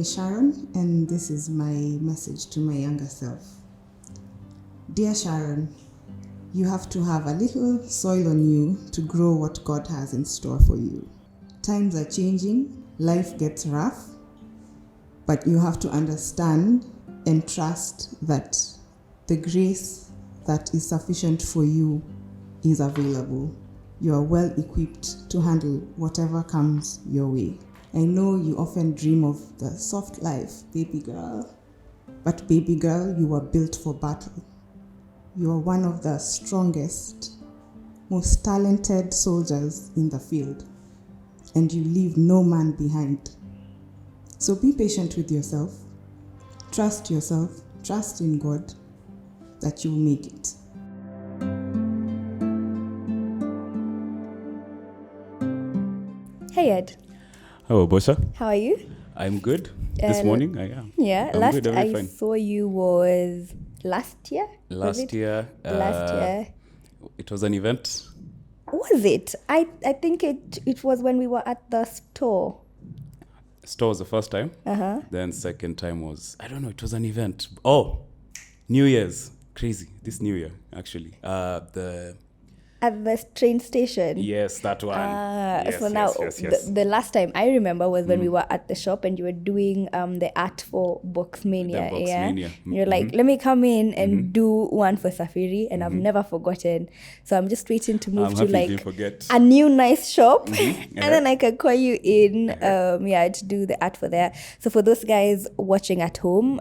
is Sharon, and this is my message to my younger self. Dear Sharon, you have to have a little soil on you to grow what God has in store for you. Times are changing, life gets rough, but you have to understand and trust that the grace that is sufficient for you is available. You are well equipped to handle whatever comes your way. I know you often dream of the soft life, baby girl. But baby girl, you were built for battle. You are one of the strongest, most talented soldiers in the field. And you leave no man behind. So be patient with yourself. Trust in God, that you will make it. Hey Ed. Hello, Bosha. How are you? I'm good. This morning, I am. Yeah, I'm last good, I fine. saw you was last year? Last year. It was an event. Was it? I think it was when we were at the store. Store was the first time. Then second time was, I don't know, it was an event. Oh, New Year's. Crazy. This New Year, actually. At the train station. Yes, that one. Yes, So now yes. The last time I remember was when we were at the shop and you were doing the art for Boxmania. The Boxmania. You're like, let me come in and do one for Safiri, and I've never forgotten. So I'm just waiting to move to like a new nice shop, and then I can call you in to do the art for there. So for those guys watching at home,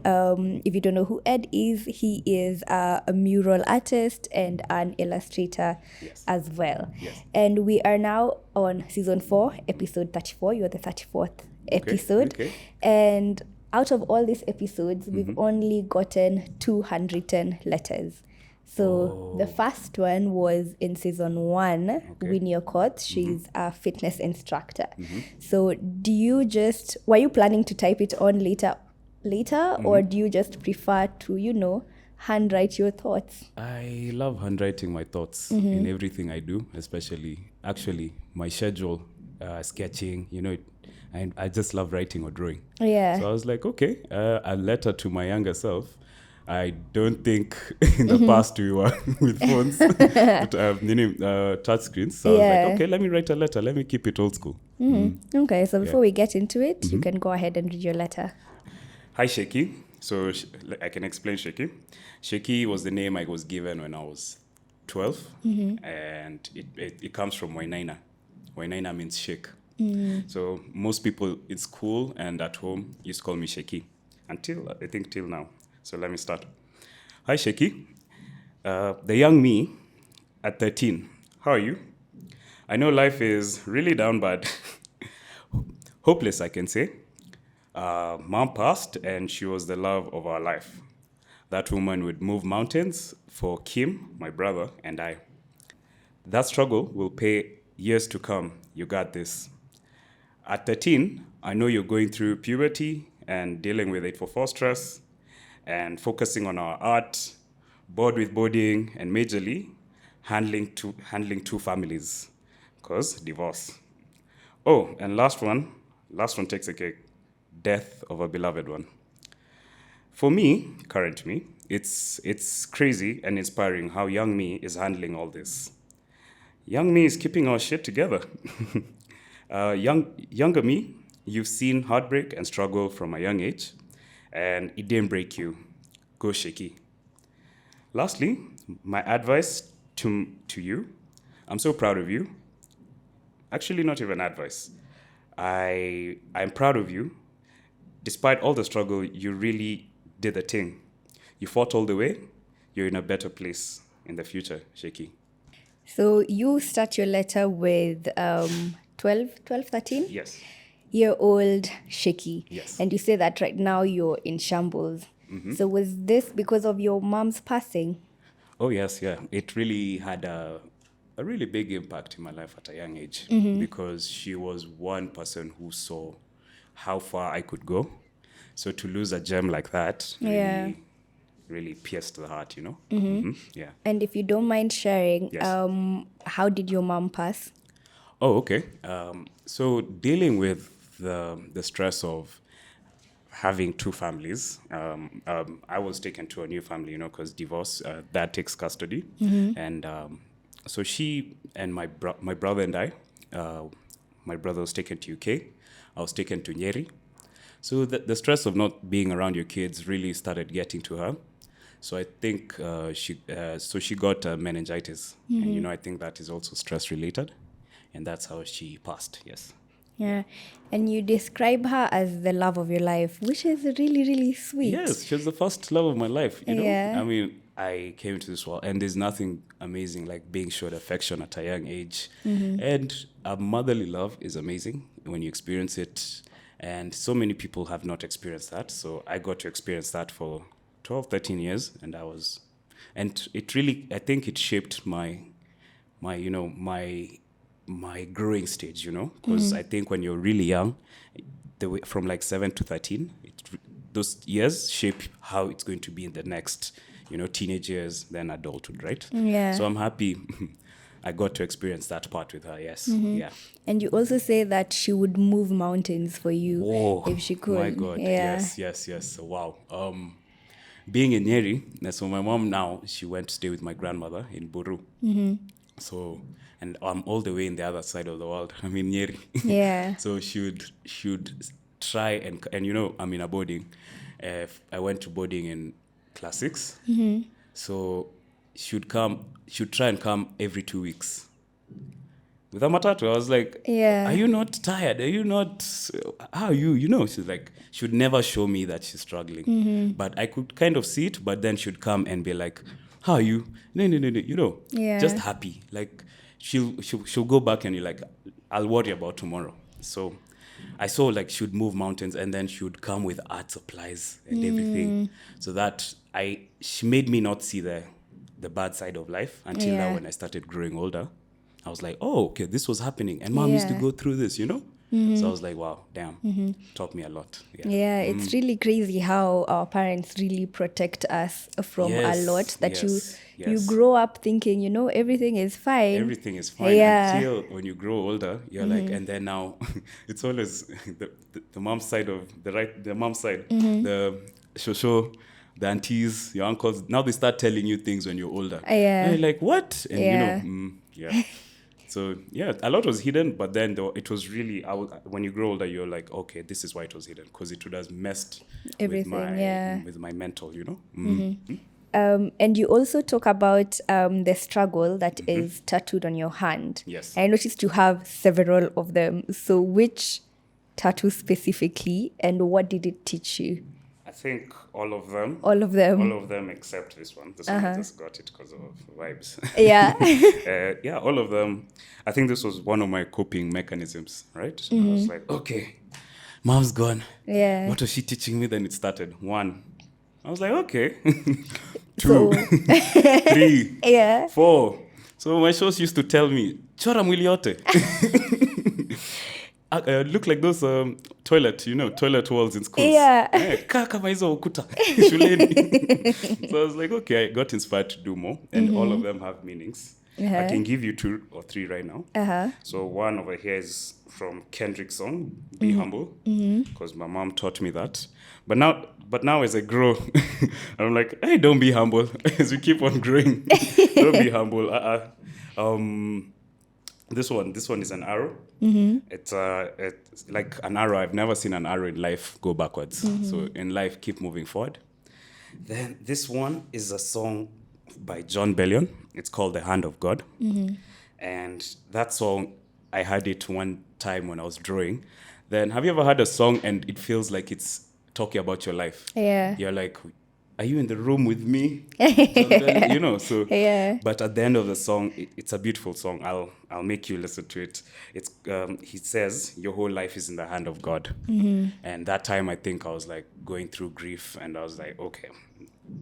if you don't know who Ed is, he is a mural artist and an illustrator. Yes. As well. Yes. And we are now on season 4, episode 34. You're the 34th episode. Okay. And out of all these episodes, we've only gotten 2 handwritten letters. So the first one was in season 1, Winnie Okoth. She's a fitness instructor. So were you planning to type it on later, or do you just prefer to, handwrite your thoughts? I love handwriting my thoughts in everything I do, especially, actually, my schedule, sketching, I just love writing or drawing. Yeah. So I was like, okay, a letter to my younger self. I don't think in the past we were with phones, but touch screens. So I was like, okay, let me write a letter. Let me keep it old school. Okay, so before we get into it, you can go ahead and read your letter. Hi, Sheki. So I can explain Sheki. Sheki was the name I was given when I was 12, and it comes from Wainaina. Wainaina means shake. So most people in school and at home used to call me Sheki, till now. So let me start. Hi, Sheki. The young me at 13. How are you? I know life is really down bad. Hopeless, I can say. Mom passed, and she was the love of our life. That woman would move mountains for Kim, my brother, and I. That struggle will pay years to come. You got this. At 13, I know you're going through puberty and dealing with 844 stress and focusing on our art, bored with boarding, and majorly handling two families, because divorce. Oh, and last one takes a cake. Death of a beloved one. For me, current me, it's crazy and inspiring how young me is handling all this. Young me is keeping our shit together. Younger me, you've seen heartbreak and struggle from a young age, and it didn't break you. Go Sheki. Lastly, my advice to you, I'm so proud of you. Actually, not even advice. I'm proud of you. Despite all the struggle, you really did the thing. You fought all the way. You're in a better place in the future, Sheki. So you start your letter with 13? Yes. Year-old Sheki. Yes. And you say that right now you're in shambles. So was this because of your mom's passing? Oh, yes, yeah. It really had a really big impact in my life at a young age because she was one person who saw how far I could go. So to lose a gem like that really pierced the heart, Yeah. And if you don't mind sharing, Yes. How did your mom pass? Oh, okay. So dealing with the stress of having two families. I was taken to a new family, because divorce, dad takes custody. And so she and my brother and I, my brother was taken to UK. I was taken to Nyeri. So the stress of not being around your kids really started getting to her. So I think she got meningitis. And, I think that is also stress related. And that's how she passed, yes. Yeah. And you describe her as the love of your life, which is really, really sweet. Yes, she was the first love of my life, Yeah. I mean, I came to this world, and there's nothing amazing like being showed affection at a young age. And a motherly love is amazing when you experience it. And so many people have not experienced that. So I got to experience that for 12, 13 years. And it really, I think it shaped my growing stage, because I think when you're really young, from like 7 to 13, those years shape how it's going to be in the next, teenage years, then adulthood, right? Yeah. So I'm happy I got to experience that part with her, yes. Yeah. And you also say that she would move mountains for you if she could. My God, Yeah. yes. Wow. Being in Nyeri, so my mom now, she went to stay with my grandmother in Buru. So, and I'm all the way in the other side of the world. I'm in Nyeri. Yeah. So she would try and I'm in a boarding. I went to boarding in class 6. So she'd try and come every 2 weeks. With a matatu, I was like, Yeah. are you not tired? Are you not, how are you? She's like, she would never show me that she's struggling. But I could kind of see it, but then she'd come and be like, how are you? No, Yeah. just happy. Like, she'll go back and you're like, I'll worry about tomorrow. So I saw like she would move mountains, and then she would come with art supplies and everything. So that she made me not see the bad side of life until now when I started growing older. I was like, oh, okay, this was happening. And mom used to go through this, So I was like, wow, damn, taught me a lot. Yeah, it's really crazy how our parents really protect us from a lot. That you grow up thinking, everything is fine. Everything is fine until when you grow older, you're like, and then now it's always the mom's side of the mom's side, the shosho, the aunties, your uncles. Now they start telling you things when you're older. Yeah. And you're like, what? And So a lot was hidden, but then it was really, when you grow older, you're like, okay, this is why it was hidden, because it would have messed everything, with my mental, And you also talk about the struggle that is tattooed on your hand. Yes. I noticed you have several of them. So which tattoo specifically, and what did it teach you? I think all of them. All of them. All of them except this one. This one I just got it because of vibes. Yeah. All of them. I think this was one of my coping mechanisms, right? I was like, okay, mom's gone. Yeah. What was she teaching me? Then it started. 1. I was like, okay. 2, 3, 4. So my shows used to tell me, chora mwili yote. Look like those toilet walls in schools. Yeah. Kaa kama hizo ukuta shuleni. So I was like, okay, I got inspired to do more, and all of them have meanings. I can give you 2 or 3 right now. So one over here is from Kendrick's song, Be Humble, because my mom taught me that. But now as I grow, I'm like, hey, don't be humble. As we keep on growing, don't be humble. This one is an arrow. It's like an arrow. I've never seen an arrow in life go backwards. So in life, keep moving forward. Then this one is a song by John Bellion. It's called The Hand of God. And that song, I heard it one time when I was drawing. Then have you ever heard a song and it feels like it's talking about your life? Yeah. You're like, are you in the room with me? So. Yeah. But at the end of the song, it's a beautiful song. I'll make you listen to it. It's he says, your whole life is in the hand of God. And that time, I think I was like going through grief, and I was like, okay,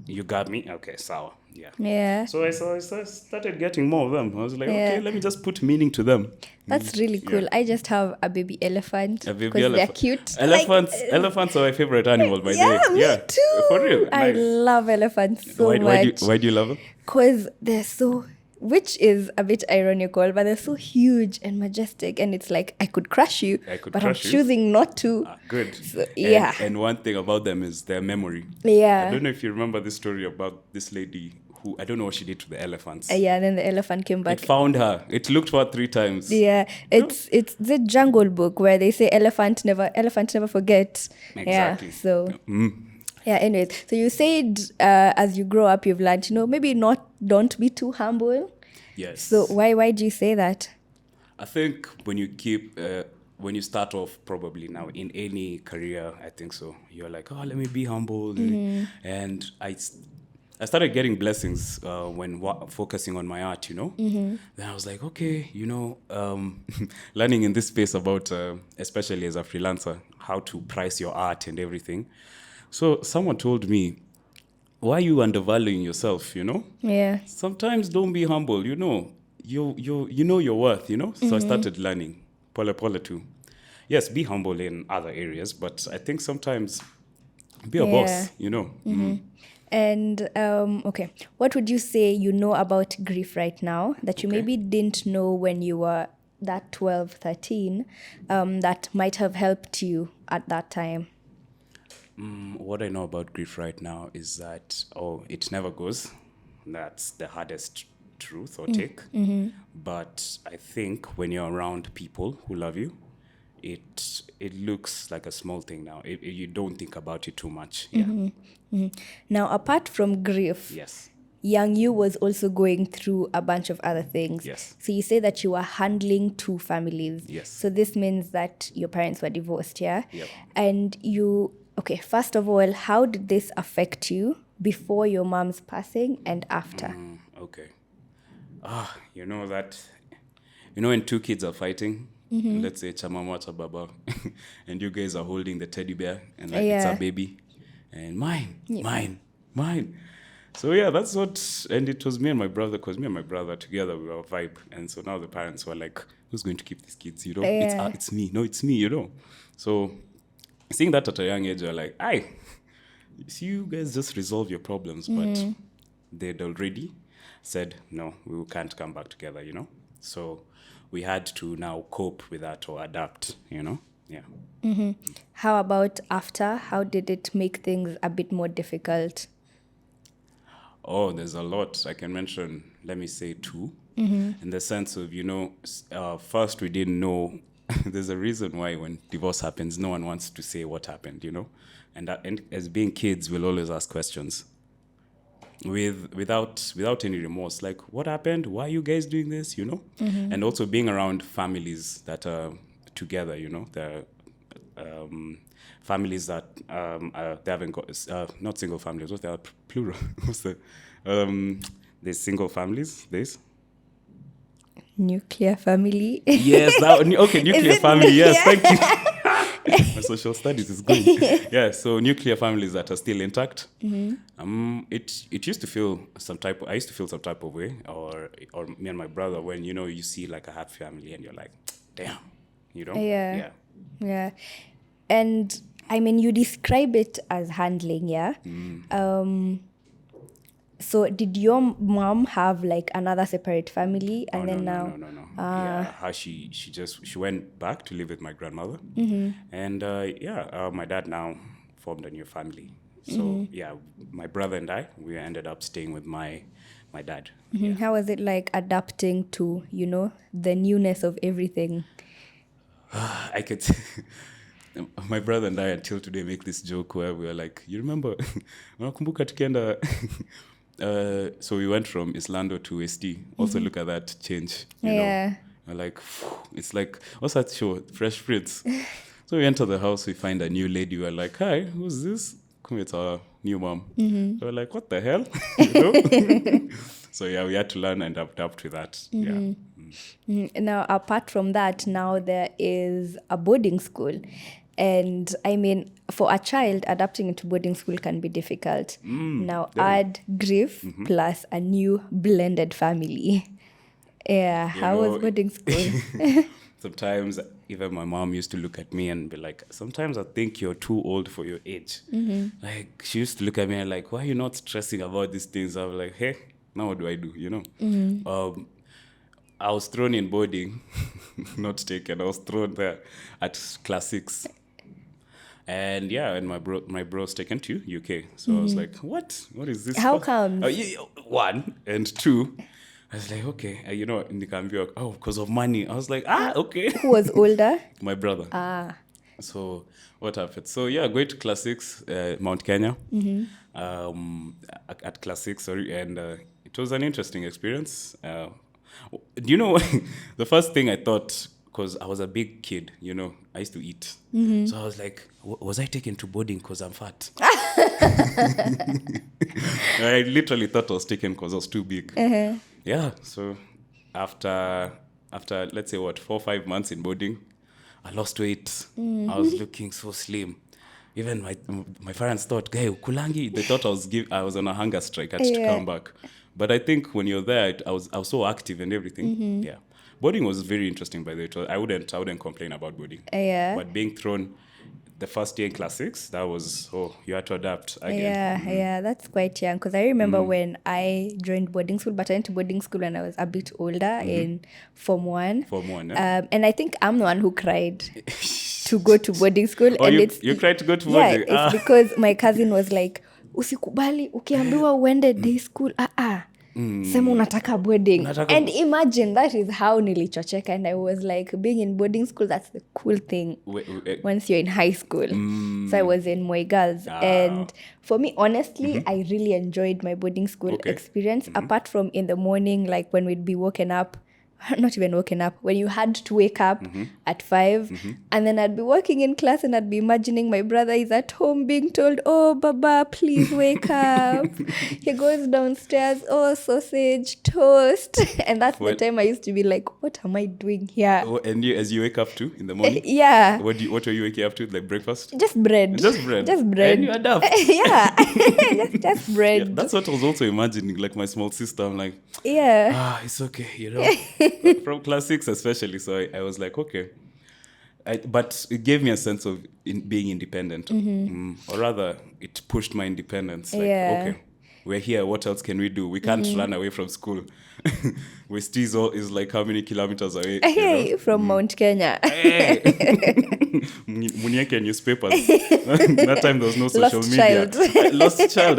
you got me? Okay, sawa. Yeah. So I started getting more of them. I was like, okay, let me just put meaning to them. That's really cool. I just have a baby elephant. Because they're cute. Elephants are my favorite animal, by the way. Yeah, me too. For real. I Nice. love elephants so much. Why do you love them? Because they're so which is a bit ironical, but they're so huge and majestic, and it's like I could crush you, but I'm choosing not to. Good. So, yeah. And one thing about them is their memory. Yeah. I don't know if you remember this story about this lady who, I don't know what she did to the elephants. Yeah, then the elephant came back. It found her. It looked for her 3 times. Yeah, it's the Jungle Book where they say elephant never forget. Exactly. Yeah, so yeah. Anyways, so you said as you grow up, you've learned, maybe don't be too humble. Yes. So why do you say that? I think when you start off, probably now in any career, I think so. You're like, oh, let me be humble, and I started getting blessings when focusing on my art, Then I was like, okay, learning in this space about, especially as a freelancer, how to price your art and everything. So someone told me, why are you undervaluing yourself, Yeah. Sometimes don't be humble, you know your worth, So I started learning, pole too. Yes, be humble in other areas, but I think sometimes be a boss, And okay, what would you say about grief right now that you maybe didn't know when you were that 12, 13, that might have helped you at that time? What I know about grief right now is that, it never goes. That's the hardest truth or take. But I think when you're around people who love you, it looks like a small thing now. You don't think about it too much. Yeah. Now, apart from grief, Yes. young you was also going through a bunch of other things. Yes. So you say that you were handling 2 families. Yes. So this means that your parents were divorced, yeah? Yep. And first of all, how did this affect you before your mom's passing and after? Okay. When 2 kids are fighting, let's say Chamamata Baba, and you guys are holding the teddy bear, and it's a baby, and mine. So yeah, that's what, and it was me and my brother, because me and my brother together, we were a vibe. And so now the parents were like, who's going to keep these kids, It's me. No, it's me, So seeing that at a young age, you're like, see, you guys just resolve your problems. But they'd already said, no, we can't come back together, So we had to now cope with that or adapt, Yeah. How about after? How did it make things a bit more difficult? Oh, there's a lot. I can mention, let me say 2. In the sense of, first we didn't know. There's a reason why when divorce happens, no one wants to say what happened, And as being kids, we'll always ask questions without any remorse. Like, what happened? Why are you guys doing this, And also being around families that are together, They're families that they haven't got, not single families, what they are plural. What's the there's single families, there's nuclear family. Yes, nuclear family, yes, thank you. My social studies is good. Yeah, so nuclear families that are still intact. It used to feel I used to feel some type of way, or me and my brother, when you see like a happy family and you're like, damn, Yeah. And I mean, you describe it as handling, yeah? So did your mom have like another separate family? And No. Yeah, she went back to live with my grandmother. And my dad now formed a new family. So yeah, my brother and I, we ended up staying with my dad. Yeah. How was it like adapting to, the newness of everything? I could... My brother and I until today make this joke where we were like, you remember, unakumbuka tukienda, so we went from Islando to ST. Also look at that change, you know. We're like, it's like, what's that show? Fresh Prince. So we enter the house, we find a new lady. We're like, hi, who's this? Come, it's our new mom. We're like, what the hell? So yeah, we had to learn and adapt to that. Yeah. Now, apart from that, now there is a boarding school. And I mean, for a child, adapting into boarding school can be difficult. Now, add grief plus a new blended family. Yeah, how was boarding school? Sometimes even my mom used to look at me and be like, sometimes I think you're too old for your age. Like, she used to look at me and like, why are you not stressing about these things? I'm like, hey, now what do I do, you know? I was thrown in boarding, not taken. I was thrown there at class 6. And and my bro's taken to UK. So I was like, what? What is this? How comes? One. And two, I was like, okay, nikaambiwa, because of money. I was like, okay. Who was older? My brother. So what happened? So going to class 6, Mount Kenya, at class 6, sorry. And it was an interesting experience. Do you know, the first thing I thought, because I was a big kid, I used to eat. So I was like, was I taken to boarding because I'm fat? I literally thought I was taken because I was too big. Yeah, so after let's say 4 or 5 months in boarding, I lost weight. I was looking so slim. Even my parents thought, guy, ukulangi. They thought I was on a hunger strike. I had to come back. But I think when you're there, I was so active and everything. Yeah, boarding was very interesting. By the way, I wouldn't complain about boarding. But being thrown the first year in class 6, that was you had to adapt again. Yeah, that's quite young. Because I remember when I joined boarding school, but I went to boarding school when I was a bit older in Form 1. Form 1, yeah. And I think I'm the one who cried to go to boarding school. And you cried to go to boarding? Yeah, it's because my cousin was like, usikubali, ukiambiwa uende day school, sema unataka boarding. And imagine, that is how nilichocheka. And I was like, being in boarding school, that's the cool thing once you're in high school. So I was in Moi Girls. And for me, honestly, I really enjoyed my boarding school experience. Apart from in the morning, like when we'd be woken up, not even woken up, when you had to wake up at 5, and then I'd be working in class and I'd be imagining my brother is at home being told, oh, Baba, please wake up. He goes downstairs, oh, sausage, toast. And that's the time I used to be like, what am I doing here? Oh, and as you wake up to in the morning? Yeah. What are you waking up to? Like breakfast? Just bread. Just bread. And you adapt. Yeah. just bread. Yeah, that's what I was also imagining, like my small sister. I'm like, it's okay, From class 6 especially, so I was like, okay. But it gave me a sense of being independent. Or rather, it pushed my independence. Like, okay, we're here, what else can we do? We can't run away from school. Westizo is like how many kilometers away? From Mount Kenya. Munieke newspapers. That time there was no social media. Lost child.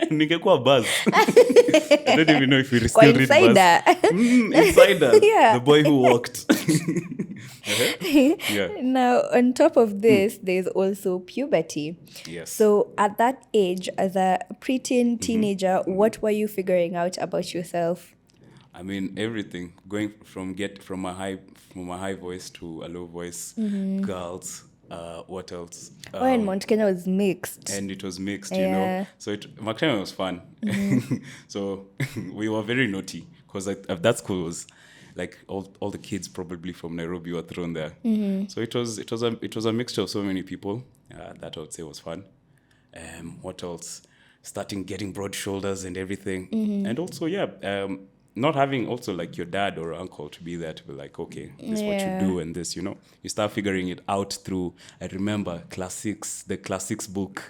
Ningekuwa buzz. I don't even know if we still read buzz. Insider. Yeah. The boy who walked. Now, on top of this, there's also puberty. Yes. So at that age, as a preteen teenager, what were you figuring out about yourself? I mean, everything. Going from a high voice to a low voice. Girls. What else? And Mount Kenya was mixed. And it was mixed, So Mount Kenya was fun. So we were very naughty because that school was like all the kids probably from Nairobi were thrown there. So it was a mixture of so many people. That I would say was fun. What else? Starting getting broad shoulders and everything, and also not having also like your dad or uncle to be there to be like, okay, this is what you do and this, you start figuring it out through, I remember the class 6 book.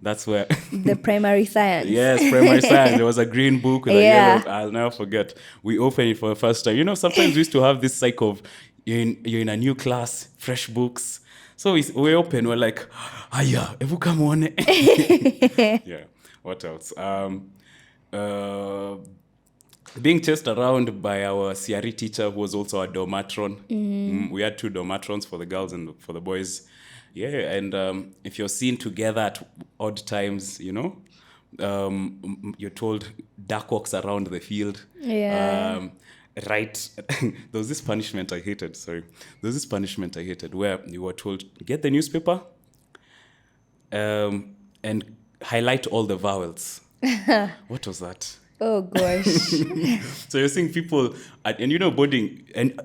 That's where the primary science. Yes, primary science. There was a green book with a yellow. I'll never forget. We opened it for the first time. Sometimes we used to have this cycle of you're in a new class, fresh books. So we open, we're like, evu come on. Yeah. What else? Being chased around by our CRE teacher, who was also a dormatron. We had 2 dormatrons for the girls and for the boys. Yeah, and if you're seen together at odd times, you're told dark walks around the field. Yeah. Right. There was this punishment I hated. Where you were told, get the newspaper and highlight all the vowels. What was that? Oh gosh. So you're seeing people and boarding and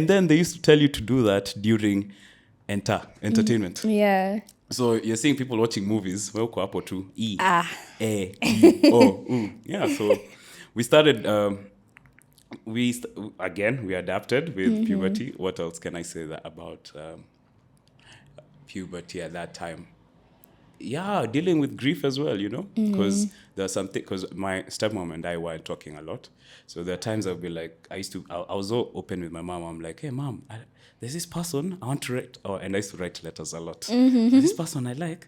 then they used to tell you to do that during entertainment. Yeah. So you're seeing people watching movies. Well, ko hapo tu E A E O U. Yeah. So we started. We adapted with puberty. What else can I say about puberty at that time? dealing with grief as well, because there's something, because my stepmom and I were talking a lot. So there are times I'll be like, I was so open with my mom. I'm like, hey, mom, there's this person I want to write, and I used to write letters a lot. There's this person I like.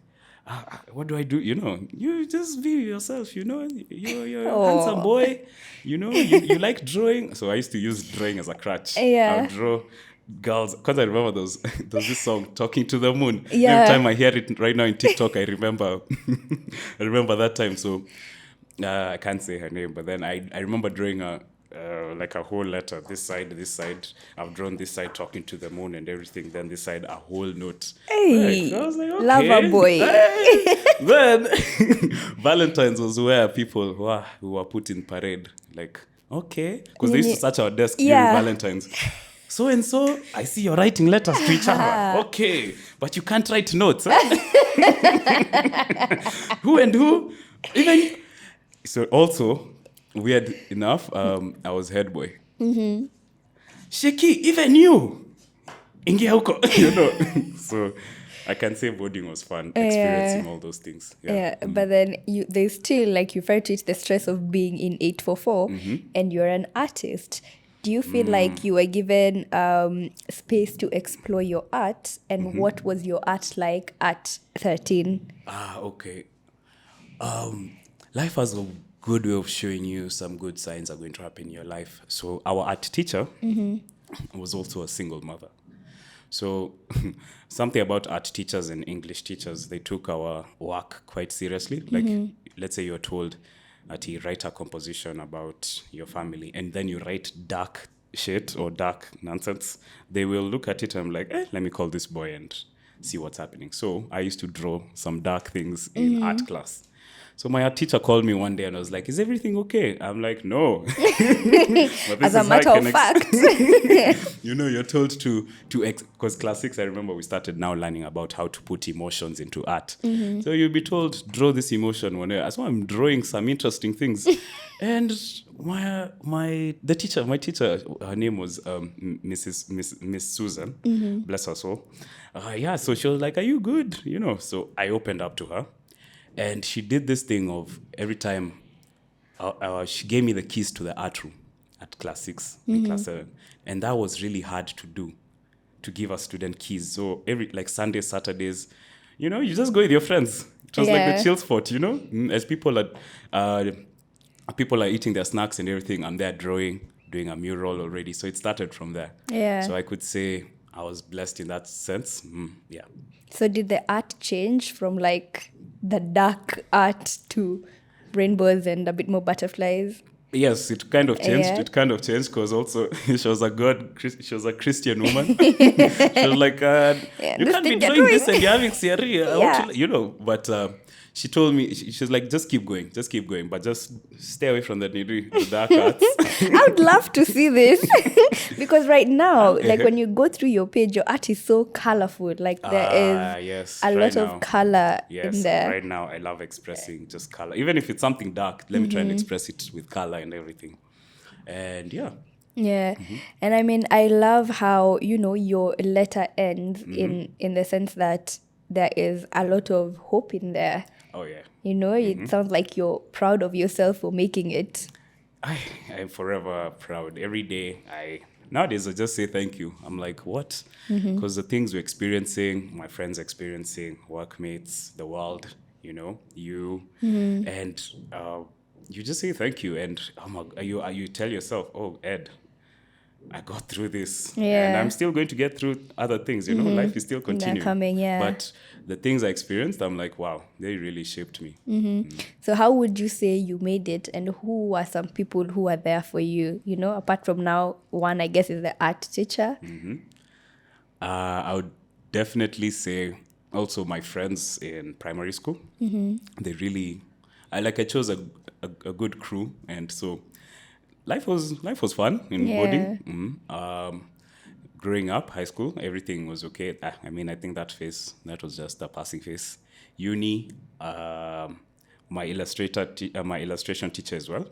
What do I do? You just be yourself, you're a handsome boy, you like drawing. So I used to use drawing as a crutch. Yeah. I'll draw girls, because I remember there's this song, Talking to the Moon. Yeah. Every time I hear it right now in TikTok, I remember I remember that time. So I can't say her name, but then I remember drawing like a whole letter, this side. I've drawn this side, talking to the moon and everything. Then this side, a whole note. Hey, I was like, okay. lover boy. Then Valentine's was where people who were put in parade. Like, okay, because they used to search our desk during Valentine's. So and so, I see you're writing letters to each other. Okay, but you can't write notes. Who and who? Even so. Also, weird enough, I was head boy. Sheki, even you, ingia huko, So I can say boarding was fun, experiencing all those things. Yeah, but then there's still, like, you refer to it, the stress of being in 844, and you're an artist. Do you feel like you were given space to explore your art, and what was your art like at 13? Okay. Life has a good way of showing you some good signs are going to happen in your life. So our art teacher was also a single mother. So something about art teachers and English teachers, they took our work quite seriously. Like, let's say you're told that you write a composition about your family, and then you write dark shit or dark nonsense. They will look at it and I'm like, let me call this boy and see what's happening. So I used to draw some dark things in art class. So my art teacher called me one day and I was like, is everything okay? I'm like, no. As a matter of fact. You're told to because class 6, I remember we started now learning about how to put emotions into art. So you'll be told, draw this emotion whenever. So I'm drawing some interesting things. And my teacher, her name was Miss Susan, bless her soul. So she was like, are you good? So I opened up to her. And she did this thing of every time she gave me the keys to the art room at class 6, in class 7. And that was really hard to do, to give a student keys. So every, like, Sundays, Saturdays, you just go with your friends. It was like the chill spot, as people are eating their snacks and everything, I'm there doing a mural already. So it started from there. Yeah. So I could say I was blessed in that sense. Yeah. So did the art change from, like, the dark art to rainbows and a bit more butterflies? Yes, it kind of changed. Yeah. It kind of changed because also she was a Christian woman. She was like, you can't be doing this and you're having CRE. But she told me, she was like, just keep going, but just stay away from the dark arts. I would love to see this because right now, like, when you go through your page, your art is so colorful. Like, there is a lot of color in there. Right now, I love expressing just color. Even if it's something dark, let me try and express it with color and everything. And yeah. And I mean, I love how, your letter ends in the sense that there is a lot of hope in there. Oh, yeah. It sounds like you're proud of yourself for making it. I'm forever proud. Every day, nowadays I just say thank you. I'm like, what? Because the things we're experiencing, my friends experiencing, workmates, the world, you, and you just say thank you. And you tell yourself, oh, Ed, I got through this, and I'm still going to get through other things. Life is still continuing. They're coming, But the things I experienced, I'm like, wow, they really shaped me. So how would you say you made it, and who are some people who are there for you? Apart from now, one, I guess, is the art teacher. I would definitely say also my friends in primary school. They really, I chose a good crew, and so life was fun in boarding. Growing up, high school, everything was okay. I think that was just a passing phase. Uni, my illustration teacher as well.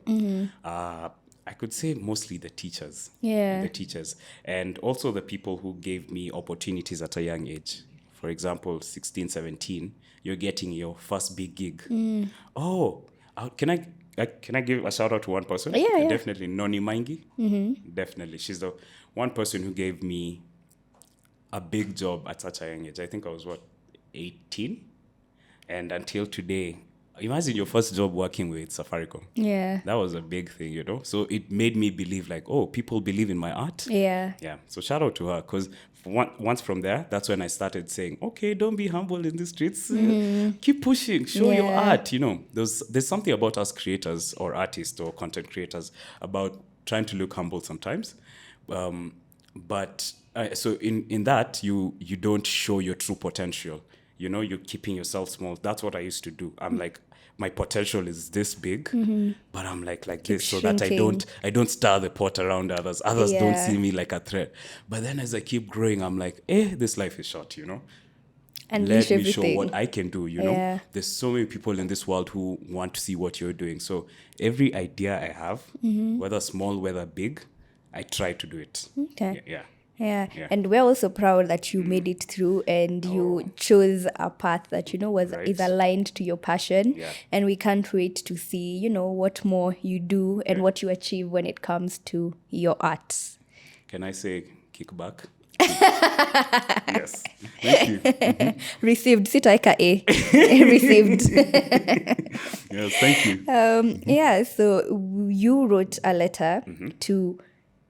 I could say mostly the teachers. Yeah. The teachers. And also the people who gave me opportunities at a young age. for example, 16, 17, you're getting your first big gig. Oh, can I give a shout out to one person? Yeah. Definitely Noni Maingi. Definitely. She's the one person who gave me a big job at such a young age. I think I was 18? And until today, imagine your first job working with Safaricom. Yeah. That was a big thing, you know? So it made me believe like, oh, people believe in my art. Yeah. Yeah. So shout out to her, because once from there, that's when I started saying, okay, don't be humble in the streets. Keep pushing. Show your art. You know, there's something about us creators or artists or content creators about trying to look humble sometimes. But so in that, you don't show your true potential. You know, you're keeping yourself small. That's what I used to do. I'm like, my potential is this big, but I'm like this, so that I don't stir the pot around others. Others don't see me like a threat. But then as I keep growing, I'm like, this life is short, you know. And let me everything. show what I can do, you know. There's so many people in this world who want to see what you're doing. So every idea I have, whether small, whether big, I try to do it. Okay. Yeah. And we're also proud that you made it through and you chose a path that, you know, is aligned to your passion. Yeah. And we can't wait to see, you know, what more you do and what you achieve when it comes to your art. Can I say kickback? Yes. Thank you. Received. Sitaika A. Received. Yes, thank you. So you wrote a letter to,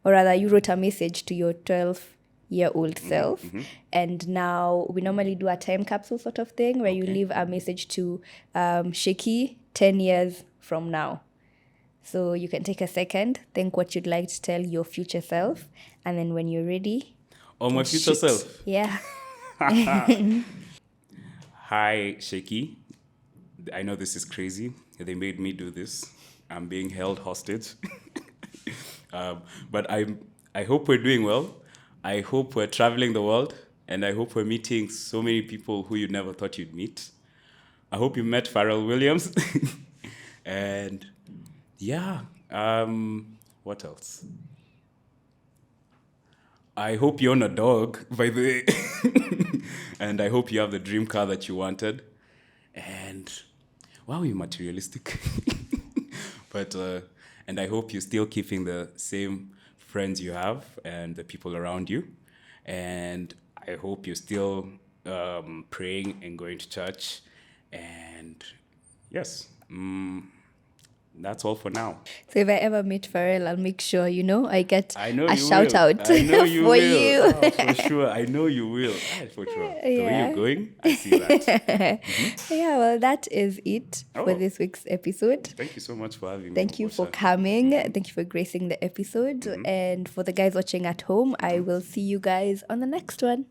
or rather you wrote a message to your 12-year-old self. And now we normally do a time capsule sort of thing where you leave a message to Sheki 10 years from now. So you can take a second, think what you'd like to tell your future self. And then when you're ready... Oh, my future self? Yeah. Hi, Sheki. I know this is crazy. They made me do this. I'm being held hostage. But I hope we're doing well. I hope we're traveling the world. And I hope we're meeting so many people who you never thought you'd meet. I hope you met Pharrell Williams. And yeah, what else? I hope you own a dog, by the way. And I hope you have the dream car that you wanted. And wow, you're materialistic. But and I hope you're still keeping the same friends you have and the people around you. And I hope you're still praying and going to church. And yes, that's all for now. So if I ever meet Pharrell, I'll make sure, you know, I get a shout will. out I know you for will. you. Oh, for sure. I know you will. For sure. The way you're going, I see that. Yeah, well, that is it for this week's episode. Thank you so much for having me. Thank you for coming. Thank you for gracing the episode. And for the guys watching at home, I will see you guys on the next one.